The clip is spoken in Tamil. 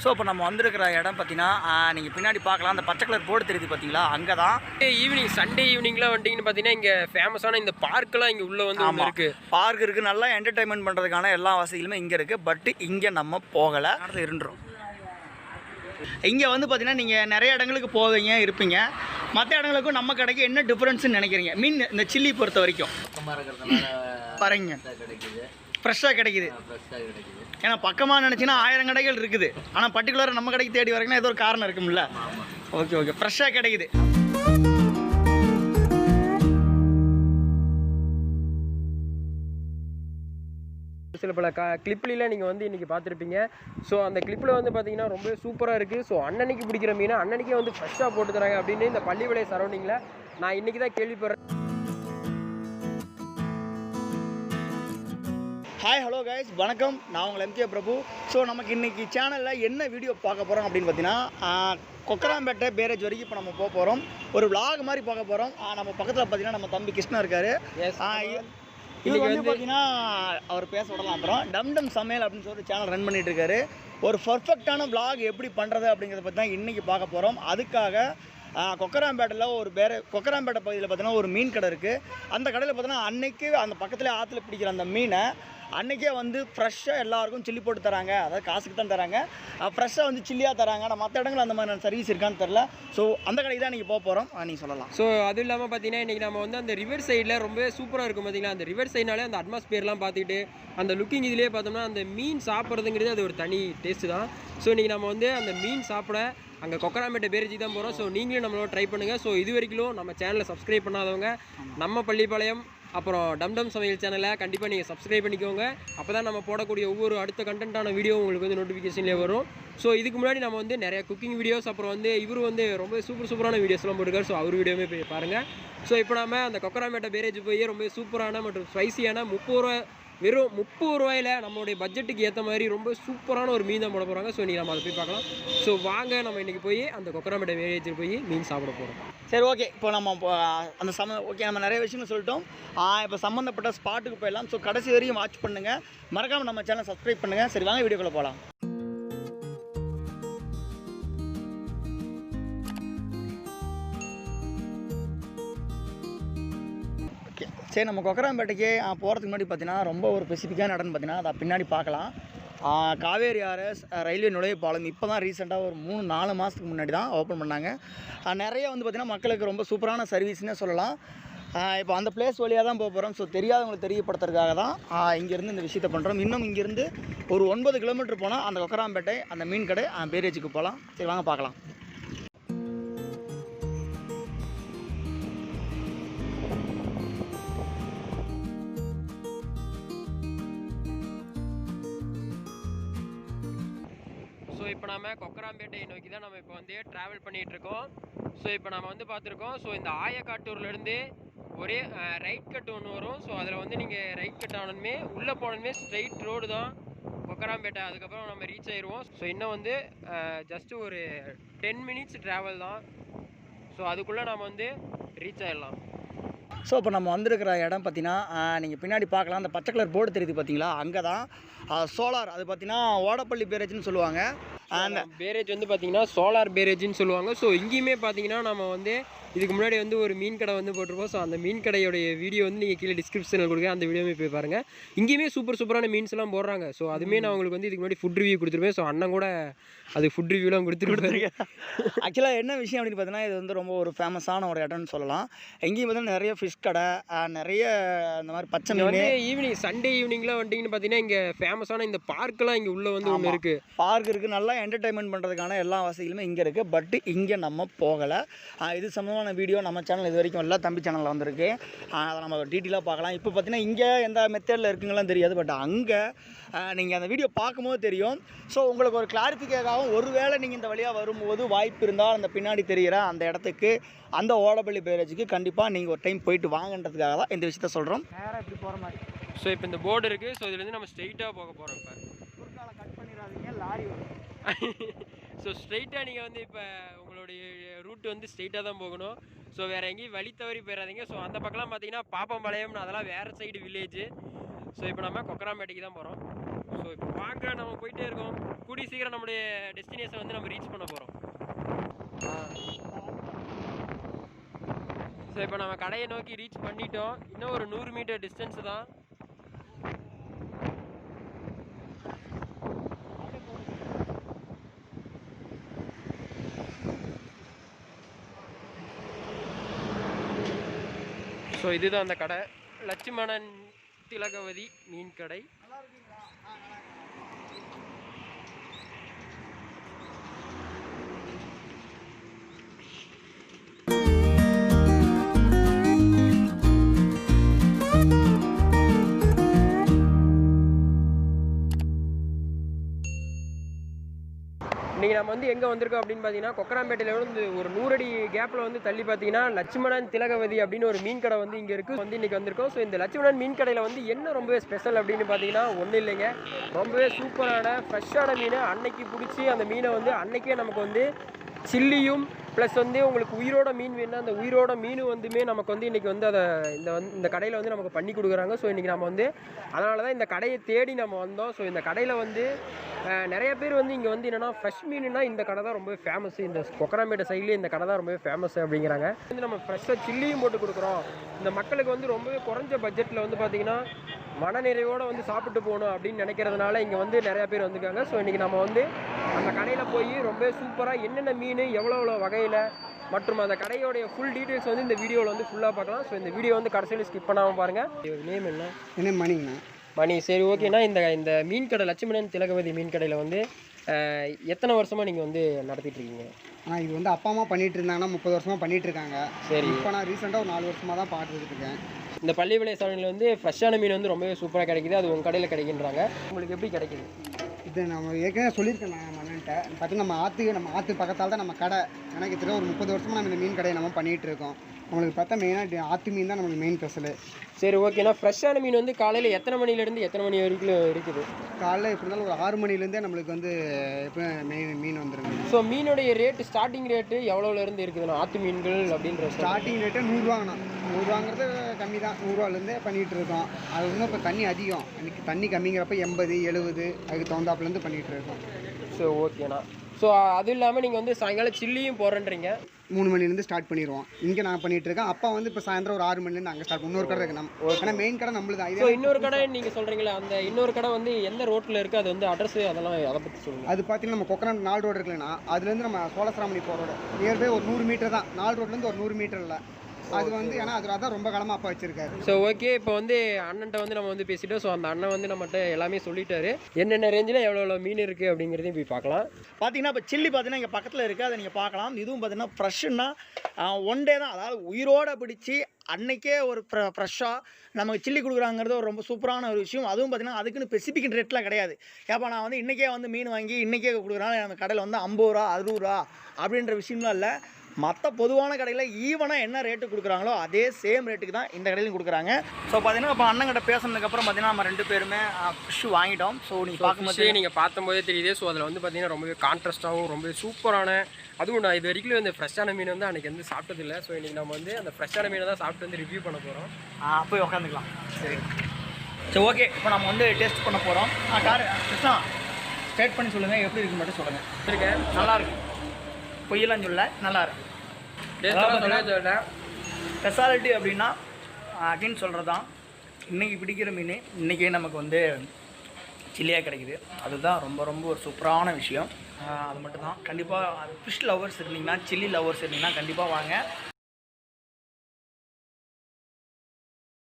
ஸோ இப்போ நம்ம வந்திருக்கிற இடம் பார்த்தீங்கன்னா நீங்கள் பின்னாடி பார்க்கலாம் அந்த பச்சை கலர் போர்டு தெரியுது பார்த்தீங்களா, அங்கே தான் ஈவினிங் சண்டே ஈவினிங்லாம் வந்துட்டிங்கன்னு பார்த்தீங்கன்னா இங்கே ஃபேமஸான இந்த பார்க்கெலாம் இங்கே உள்ளே வந்து ஒன்று இருக்குது. பார்க் இருக்குது, நல்லா என்டர்டைன்மெண்ட் பண்ணுறதுக்கான எல்லா வசதிகளுமே இங்கே இருக்குது. பட் இங்கே நம்ம போகலை, இருந்துரும். இங்கே வந்து பார்த்தீங்கன்னா நீங்கள் நிறைய இடங்களுக்கு போவீங்க இருப்பீங்க, மற்ற இடங்களுக்கும் நம்ம கடைக்கு என்ன டிஃப்ரென்ஸ்னு நினைக்கிறீங்க? மீன் இந்த சில்லி பொறுத்த வரைக்கும் பாருங்க, ஃப்ரெஷ்ஷாக கிடைக்குது. ஏன்னா பக்கமாக நினச்சிங்கன்னா 1000 கடைகள் இருக்குது, ஆனால் பர்டிகுலராக நம்ம கடைக்கு தேடி வரீங்கன்னா ஏதோ ஒரு காரணம் இருக்கும்ல. ஓகே ஓகே, ஃப்ரெஷ்ஷாக கிடைக்குது. சில பல கிளிப்லாம் நீங்கள் வந்து இன்றைக்கி பார்த்துருப்பீங்க. ஸோ அந்த கிளிப்பில் வந்து பார்த்தீங்கன்னா ரொம்ப சூப்பராக இருக்குது. ஸோ அன்னன்னைக்கு பிடிக்கிற மீனை அன்னன்னைக்கே வந்து ஃப்ரெஷ்ஷாக போட்டு தராங்க அப்படின்னு இந்த பள்ளிப்பாளையம் சரௌண்டிங்கில் நான் இன்றைக்கி தான் கேள்விப்படுறேன். ஹாய் ஹலோ கைஸ், வணக்கம். நான் உங்கள் எம்கே பிரபு. ஸோ நமக்கு இன்றைக்கி சேனலில் என்ன வீடியோ பார்க்க போகிறோம் அப்படின்னு பார்த்தீங்கன்னா, கொக்கராம்பேட்டை பேரேஜ் வரைக்கும் இப்போ நம்ம போக போகிறோம். ஒரு vlog மாதிரி பார்க்க போகிறோம். நம்ம பக்கத்தில் பார்த்தீங்கன்னா நம்ம தம்பி கிருஷ்ணா இருக்கார். இது வந்து பார்த்தீங்கன்னா அவர் பேச விடலாம். அப்புறம் டம் சமையல் அப்படின்னு சொல்லி சேனல் ரன் பண்ணிகிட்டு இருக்காரு. ஒரு பர்ஃபெக்டான vlog எப்படி பண்ணுறது அப்படிங்கிறத பற்றி தான் இன்றைக்கி பார்க்க போகிறோம். அதுக்காக கொக்கராம்பேட்டையில் கொக்கராம்பேட்டை பகுதியில் பார்த்தீங்கன்னா ஒரு மீன் கடை இருக்குது. அந்த கடையில் பார்த்தீங்கன்னா அன்றைக்கி அந்த பக்கத்தில் ஆற்றுல பிடிக்கிற அந்த மீனை அன்றைக்கே வந்து ஃப்ரெஷ்ஷாக எல்லாருக்கும் சில்லி போட்டு தராங்க. அதாவது காசுக்கு தான் தராங்க, ஃப்ரெஷ்ஷாக வந்து சில்லியாக தராங்க. ஆனால் மற்ற இடங்கள் அந்த மாதிரி சர்வீஸ் இருக்கான்னு தெரில. ஸோ அந்த கடைக்கு தான் நீங்கள் போக போகிறோம், நீங்கள் சொல்லலாம். ஸோ அதுவும் இல்லாமல் பார்த்தீங்கன்னா இன்றைக்கி நம்ம வந்து அந்த ரிவர் சைடில் ரொம்ப சூப்பராக இருக்கும். பார்த்தீங்களா, அந்த ரிவர் சைட்னாலே அந்த அட்மாஸ்பியர்லாம் பார்த்துக்கிட்டு அந்த லுக்கிங் இதிலே பார்த்தோம்னா அந்த மீன் சாப்பிட்றதுங்கிறது அது ஒரு தனி டேஸ்ட்டு தான். ஸோ இன்றைக்கி நம்ம வந்து அந்த மீன் சாப்பிட அங்கே கொக்கராம்பேட்டை பேரேஜ் தான் போகிறோம். ஸோ நீங்களும் நம்மளோட ட்ரை பண்ணுங்கள். ஸோ இது வரைக்கும் நம்ம சேனலை சப்ஸ்கிரைப் பண்ணாதவங்க நம்ம பள்ளிப்பாளையம் அப்புறம் டம் சமையல் சேனலை கண்டிப்பாக நீங்கள் சப்ஸ்கிரைப் பண்ணிக்கோங்க. அப்போ தான் நம்ம போடக்கூடிய ஒவ்வொரு அடுத்த கண்டென்ட்டான வீடியோ உங்களுக்கு வந்து நோட்டிஃபிகேஷன்லேயே வரும். ஸோ இதுக்கு முன்னாடி நம்ம வந்து நிறைய குக்கிங் வீடியோஸ், அப்புறம் வந்து இவர் வந்து ரொம்ப சூப்பரான வீடியோஸ்லாம் போட்டுருக்காரு. ஸோ அவர் வீடியோவே போய் பாருங்கள். ஸோ இப்போ நம்ம அந்த கொக்கராம்பேட்டை பேரேஜ் போய் ரொம்ப சூப்பரான மற்றும் ஸ்பைசியான வெறும் 30 ரூபாயில் நம்மளுடைய பட்ஜெட்டுக்கு ஏற்ற மாதிரி ரொம்ப சூப்பரான ஒரு மீன் தான் போட போகிறாங்க. ஸோ நீங்கள் நம்ம அதை போய் பார்க்கலாம். ஸோ வாங்க நம்ம இன்றைக்கி போய் அந்த கொக்கராம்பேட்டை பேரேஜில் போய் மீன் சாப்பிட போகிறோம். சரி, ஓகே. இப்போ நம்ம அந்த ஓகே, நம்ம நிறைய விஷயங்கள் சொல்லிட்டோம். இப்போ சம்மந்தப்பட்ட ஸ்பாட்டுக்கு போயிடலாம். ஸோ கடைசி வரையும் வாட்ச் பண்ணுங்கள், மறக்காமல் நம்ம சேனலை சப்ஸ்கிரைப் பண்ணுங்கள். சரி, வாங்க வீடியோக்குள்ளே போகலாம். ஓகே, சரி. நம்ம கொக்கராம்பேட்டைக்கு போகிறதுக்கு முன்னாடி பார்த்தீங்கன்னா ரொம்ப ஒரு ஸ்பெசிஃபிக்கான இடம்னு பார்த்தீங்கன்னா அதை பின்னாடி பார்க்கலாம். காவேரி ஆர்எஸ் ரயில்வே நுழைவுப்பாலம் இப்போ தான் ரீசெண்டாக ஒரு 3-4 மாதத்துக்கு முன்னாடி தான் ஓப்பன் பண்ணாங்க. நிறைய வந்து பார்த்திங்கன்னா மக்களுக்கு ரொம்ப சூப்பரான சர்வீஸ்னே சொல்லலாம். இப்போ அந்த பிளேஸ் வழியாக தான் போக போகிறோம். ஸோ தெரியாதவங்களுக்கு தெரியப்படுத்துறதுக்காக தான் இங்கேருந்து இந்த விஷயத்தை பண்ணுறோம். இன்னும் இங்கேருந்து ஒரு 9 கிலோமீட்டர் போனால் அந்த கொக்கராம்பேட்டை அந்த மீன் கடை பேரேஜுக்கு போகலாம். சரி, வாங்க பார்க்கலாம். ஸோ இப்போ நம்ம கொக்கராம்பேட்டை நோக்கி தான் நம்ம இப்போ வந்து ட்ராவல் பண்ணிகிட்ருக்கோம். ஸோ இப்போ நம்ம வந்து பார்த்துருக்கோம். ஸோ இந்த ஆயக்காட்டூர்லேருந்து ஒரே ரைட் கட் ஒன்று வரும். ஸோ அதில் வந்து நீங்கள் ரைட் கட் ஆனதுமே உள்ளே போனதுமே ஸ்ட்ரைட் ரோடு தான் கொக்கராம்பேட்டை. அதுக்கப்புறம் நம்ம ரீச் ஆயிடுவோம். ஸோ இன்னும் வந்து ஜஸ்ட்டு ஒரு 10 மினிட்ஸ் ட்ராவல் தான். ஸோ அதுக்குள்ளே நம்ம வந்து ரீச் ஆகிடலாம். ஸோ இப்போ நம்ம வந்திருக்கிற இடம் பார்த்தீங்கன்னா நீங்கள் பின்னாடி பார்க்கலாம் அந்த பச்சை கலர் போர்டு தெரியுது பார்த்தீங்களா, அங்கே தான் சோலார். அது பார்த்தீங்கன்னா ஓடப்பள்ளி பேரேஜ்னு சொல்லுவாங்க. அந்த பேரேஜ் வந்து பார்த்தீங்கன்னா சோலார் பேரேஜ்னு சொல்லுவாங்க. ஸோ இங்கேயுமே பார்த்தீங்கன்னா நம்ம வந்து இதுக்கு முன்னாடி வந்து ஒரு மீன் கடை வந்து போட்டிருப்போம். ஸோ அந்த மீன் கடையோடைய வீடியோ வந்து நீங்கள் கீழே டிஸ்கிரிப்ஷனில் கொடுக்குறேன், அந்த வீடியோவே போய் பாருங்கள். இங்கேயுமே சூப்பரான மீன்ஸ்லாம் போடுறாங்க. ஸோ அதுவுமே நான் உங்களுக்கு வந்து இதுக்கு முன்னாடி ஃபுட் ரிவ்யூ கொடுத்துருப்பேன். ஸோ அண்ணன் கூட அது ஃபுட் ரிவ்யூலாம் கொடுத்துருக்கேன். ஆக்சுவலாக என்ன விஷயம் அப்படின்னு பார்த்தீங்கன்னா, இது வந்து ரொம்ப ஒரு ஃபேமஸான ஒரு இடம்னு சொல்லலாம். எங்கேயும் பார்த்தீங்கன்னா நிறைய ஃபிஷ் கடை, நிறைய இந்த மாதிரி பச்சை மீன் வந்து ஈவினிங் சண்டே ஈவினிங்லாம் வந்துட்டிங்கன்னு பார்த்தீங்கன்னா இங்கே ஃபேமஸான இந்த பார்க்கெலாம் இங்கே உள்ளே வந்து ஒன்று இருக்குது. பார்க் இருக்குது, நல்லா என்டர்டைன்மெண்ட் பண்ணுறதுக்கான எல்லா வசதிகளுமே இங்கே இருக்குது. பட் இங்கே நம்ம போகலை. இது சம்மந்தமான வீடியோ நம்ம சேனல் இது வரைக்கும் எல்லாம் தம்பி சேனலில் வந்திருக்கு. அதை நம்ம டீட்டெயிலாக பார்க்கலாம். இப்போ பார்த்தீங்கன்னா இங்கே எந்த மெத்தடில் இருக்குங்கலாம் தெரியாது, பட் அங்கே நீங்கள் அந்த வீடியோ பார்க்கும்போது தெரியும். ஸோ உங்களுக்கு ஒரு கிளாரிஃபிகேஷனாகவும், ஒருவேளை நீங்கள் இந்த வழியாக வரும்போது வாய்ப்பு இருந்தால் அந்த பின்னாடி தெரிகிற அந்த இடத்துக்கு அந்த ஓடப்பள்ளி பேரேஜுக்கு கண்டிப்பாக நீங்கள் ஒரு டைம் போயிட்டு வாங்கன்றதுக்காக தான் இந்த விஷயத்த சொல்கிறோம். நேராக இப்படி போகிற மாதிரி. ஸோ இப்போ இந்த போர்டு இருக்குது. ஸோ இதுலேருந்து நம்ம ஸ்ட்ரெயிட்டாக போக போகிறோம். இப்போ குறுக்கால கட் பண்ணிடாதீங்க, லாரி வரும். ஸோ ஸ்ட்ரெயிட்டாக நீங்கள் வந்து இப்போ உங்களுடைய ரூட் வந்து ஸ்ட்ரெயிட்டாக தான் போகணும். ஸோ வேறு எங்கேயும் வழி தவறி போயிடாதீங்க. ஸோ அந்த பக்கம்லாம் பார்த்தீங்கன்னா பாப்பம்பாளையம்னு அதெல்லாம் வேறு சைடு வில்லேஜ். ஸோ இப்போ நம்ம கொக்கராம்பேட்டைக்கு தான் போகிறோம். ஸோ இப்போ பார்க்க நம்ம போயிட்டே இருக்கோம். கூடி சீக்கிரம் நம்முடைய டெஸ்டினேஷன் வந்து நம்ம ரீச் பண்ண போகிறோம். ஸோ இப்போ நம்ம கடையை நோக்கி ரீச் பண்ணிட்டோம். இன்னும் ஒரு 100 மீட்டர் டிஸ்டன்ஸ் தான். ஸோ இதுதான் அந்த கடை, லட்சுமணன் திலகவதி மீன் கடை. இன்றைக்கி நம்ம வந்து எங்கே வந்திருக்கோம் அப்படின்னு பார்த்தீங்கன்னா, கொக்கராம்பேட்டையில் வந்து ஒரு 100 அடி கேப்பில் வந்து தள்ளி பார்த்தீங்கன்னா லட்சுமணன் திலகவதி அப்படின்னு ஒரு மீன் கடை வந்து இங்கே இருக்குது. வந்து இன்றைக்கி வந்திருக்கோம். ஸோ இந்த லட்சுமணன் மீன் கடையில் வந்து என்ன ரொம்பவே ஸ்பெஷல் அப்படின்னு பார்த்தீங்கன்னா ஒன்றும் இல்லைங்க, ரொம்பவே சூப்பரான ஃப்ரெஷ்ஷான மீன் அன்னைக்கு பிடிச்சி அந்த மீனை வந்து அன்னைக்கே நமக்கு வந்து சில்லியும் ப்ளஸ் வந்து உங்களுக்கு உயிரோட மீன் வேணுன்னா அந்த உயிரோட மீன் வந்துமே நமக்கு வந்து இன்றைக்கி வந்து அதை இந்த கடையில் வந்து நமக்கு பண்ணி கொடுக்குறாங்க. ஸோ இன்றைக்கி நம்ம வந்து அதனால தான் இந்த கடையை தேடி நம்ம வந்தோம். ஸோ இந்த கடையில் வந்து நிறைய பேர் வந்து இங்கே வந்து என்னென்னா ஃப்ரெஷ் மீனுன்னா இந்த கடை தான் ரொம்ப ஃபேமஸ், இந்த கொக்கராம்பேட்டை சைட்லேயே இந்த கடை தான் ரொம்ப ஃபேமஸ் அப்படிங்கிறாங்க. வந்து நம்ம ஃப்ரெஷ்ஷாக சில்லியும் போட்டு கொடுக்குறோம். இந்த மக்களுக்கு வந்து ரொம்பவே குறைஞ்ச பட்ஜெட்டில் வந்து பார்த்திங்கன்னா மனநிறைவோடு வந்து சாப்பிட்டு போகணும் அப்படின்னு நினைக்கிறதுனால இங்கே வந்து நிறையா பேர் வந்துருக்காங்க. ஸோ இன்றைக்கி நம்ம வந்து அந்த கடையில் போய் ரொம்ப சூப்பராக என்னென்ன மீன் எவ்வளோ வகையில் மற்றும் அந்த கடையோடைய ஃபுல் டீட்டெயில்ஸ் வந்து இந்த வீடியோவில் வந்து ஃபுல்லாக பார்க்கலாம். ஸோ இந்த வீடியோ வந்து கடைசியில் ஸ்கிப் பண்ணாமல் பாருங்கள். நேம் என்ன? மணிங்கண்ணா. மணி. சரி, ஓகேண்ணா. இந்த மீன் கடை லட்சுமணன் திலகவதி மீன் கடையில் வந்து எத்தனை வருஷமாக நீங்கள் வந்து நடத்திட்டு இருக்கீங்க? இது வந்து அப்பா அம்மா பண்ணிட்டு இருந்தாங்கன்னா 30 வருஷமாக பண்ணிட்டு இருக்காங்க. சரி. இப்போ நான் ரீசெண்டாக ஒரு 4 வருஷமாக தான் பார்த்துட்டு இருக்கேன். இந்த பள்ளிப்பாளையம் சாலையில் வந்து ஃப்ரெஷ்ஷான மீன் வந்து ரொம்பவே சூப்பராக கிடைக்குது. அது உங்கள் கடையில் கிடைக்கின்றாங்க. உங்களுக்கு எப்படி கிடைக்குது? இது நம்ம ஏற்கனவே சொல்லியிருக்கேன் நான் மன்னன்ட்ட. பார்த்தீங்கன்னா நம்ம ஆற்று பக்கத்தால் தான் நம்ம கடை. எனக்கு தெரியும் ஒரு 30 வருஷமாக நம்ம இந்த மீன் கடையை நம்ம பண்ணிகிட்டு இருக்கோம். நம்மளுக்கு பார்த்தா மெயினாக ஆற்று மீன் தான் நம்மளுக்கு மெயின் ஸ்பெஷலு. சரி, ஓகேண்ணா. ஃப்ரெஷ்ஷான மீன் வந்து காலையில் எத்தனை மணிலேருந்து எத்தனை மணி வரைக்கும் இருக்குது? காலையில் எப்படி இருந்தாலும் ஒரு 6 மணிலேருந்தே நம்மளுக்கு வந்து எப்போ மீன் வந்துருங்க. ஸோ மீனுடைய ரேட்டு ஸ்டார்டிங் ரேட்டு எவ்வளோலேருந்து இருக்குதுண்ணா ஆற்று மீன்கள் அப்படின்ற? Starting rate 100 ரூபாங்கண்ணா. 100 ரூபாங்கிறது கம்மி தான். 100 ரூபாலேருந்தே பண்ணிகிட்டு இருக்கோம். அது இன்னும் இப்போ தண்ணி அதிகம். அன்றைக்கி தண்ணி கம்மிங்கிறப்ப 80, 70 அதுக்கு தகுந்தாப்புலேருந்து பண்ணிகிட்டு இருக்கோம். ஸோ ஓகேண்ணா. ஸோ அது இல்லாமல் நீங்கள் வந்து சாயங்காலம் சில்லியும் போடுறேன்றீங்க. 3 மணிலேருந்து ஸ்டார்ட் பண்ணிடுவோம். இங்கே நான் பண்ணிட்டு இருக்கேன். அப்பா வந்து இப்போ சாயந்தரம் ஒரு 6 மணிலேருந்து அங்கே ஸ்டார்ட். இன்னொரு கடை இருக்குது நம்ம. ஆனால் மெயின் கடை நம்மளுது தான். ஸோ இன்னொரு கடை நீங்கள் சொல்கிறீங்களா, அந்த இன்னொரு கடை வந்து எந்த ரோட்டில் இருக்குது? அது வந்து அட்ரஸ் அதெல்லாம் அதை பற்றி சொல்லுங்கள். அது பார்த்தீங்கன்னா நம்ம கொக்கராம்பேட்டை 4 ரோடு இருக்குல்லண்ணா, அதுலேருந்து நம்ம சோழசராமணி போகிற ரோடு நியர்பை ஒரு 100 மீட்டர் தான். 4 ரோட்லேருந்து ஒரு 100 மீட்டர் இல்லை. அது வந்து ஏன்னா அது அதான் ரொம்ப காலமாக அப்பா வச்சிருக்காரு. ஸோ ஓகே, இப்போ வந்து அண்ணன்ட்ட வந்து நம்ம வந்து பேசிட்டோம். ஸோ அந்த அண்ணன் வந்து நம்மகிட்ட எல்லாமே சொல்லிட்டாரு, என்னென்ன ரேஞ்சில் எவ்வளோ மீன் இருக்குது அப்படிங்கிறதையும் போய் பார்க்கலாம். பார்த்தீங்கன்னா இப்போ சில்லி பார்த்தீங்கன்னா இங்கே பக்கத்தில் இருக்குது, அதை நீங்கள் பார்க்கலாம். இதுவும் பார்த்தீங்கன்னா ஃப்ரெஷ்ஷுன்னா 1 டே தான், அதாவது உயிரோடு பிடிச்சி அன்றைக்கே ஒரு ஃப்ரெஷ்ஷாக நமக்கு சில்லி கொடுக்குறாங்கிறது ஒரு ரொம்ப சூப்பரான ஒரு விஷயம். அதுவும் பார்த்திங்கன்னா அதுக்குன்னு ஸ்பெசிஃபிக் ரேட்லாம் கிடையாது. ஏப்பா நான் வந்து இன்றைக்கே வந்து மீன் வாங்கி இன்றைக்கே கொடுக்குறனால நம்ம கடையில் வந்து 50 ரூபா 60 ரூபா அப்படின்ற விஷயம்லாம் இல்லை. மற்ற பொதுவான கடையில் ஈவனாக என்ன ரேட்டு கொடுக்குறாங்களோ அதே சேம் ரேட்டுக்கு தான் இந்த கடையிலும் கொடுக்குறாங்க. ஸோ பார்த்தீங்கன்னா இப்போ அண்ணங்கிட்ட பேசுனதுக்கப்புறம் பார்த்தீங்கன்னா நம்ம 2 பேருமே ஃபிஷ் வாங்கிட்டோம். ஸோ நீங்கள் பார்க்கும்போது நீங்கள் பார்க்கும்போதே தெரியுது. ஸோ அதில் வந்து பார்த்தீங்கன்னா ரொம்பவே கான்ட்ராஸ்ட்டாகவும் ரொம்பவே சூப்பரான, அதுவும் நான் இது வரைக்கும் இந்த ஃப்ரெஷ்ஷான மீன் வந்து அன்றைக்கி வந்து சாப்பிட்டதில்லை. ஸோ இன்றைக்கி நம்ம வந்து அந்த ஃப்ரெஷ்ஷான மீனை தான் சாப்பிட்டு வந்து ரிவ்யூ பண்ண போகிறோம். போய் உட்காந்துக்கலாம். சரி சரி, ஓகே. இப்போ நம்ம வந்து டேஸ்ட் பண்ண போகிறோம். கிருஷ்ணா ஸ்டேட் பண்ணி சொல்லுங்கள், எப்படி இருக்குன்னு மட்டும் சொல்லுங்கள். இருக்கேன், நல்லாயிருக்கு, பொய்யெல்லாம் சொல்ல நல்லாயிருக்கு. ஸ்பெஷாலிட்டி அப்படின்னா அகைன் சொல்கிறது தான், இன்றைக்கி பிடிக்கிற மீன் இன்றைக்கே நமக்கு வந்து சில்லியாக கிடைக்குது. அதுதான் ரொம்ப ரொம்ப ஒரு சூப்பரான விஷயம். அது மட்டும் தான். கண்டிப்பாக ஃபிஷ் லவர்ஸ் இருந்தீங்கன்னா, சில்லி லவர்ஸ் இருந்தீங்கன்னா கண்டிப்பாக வாங்க.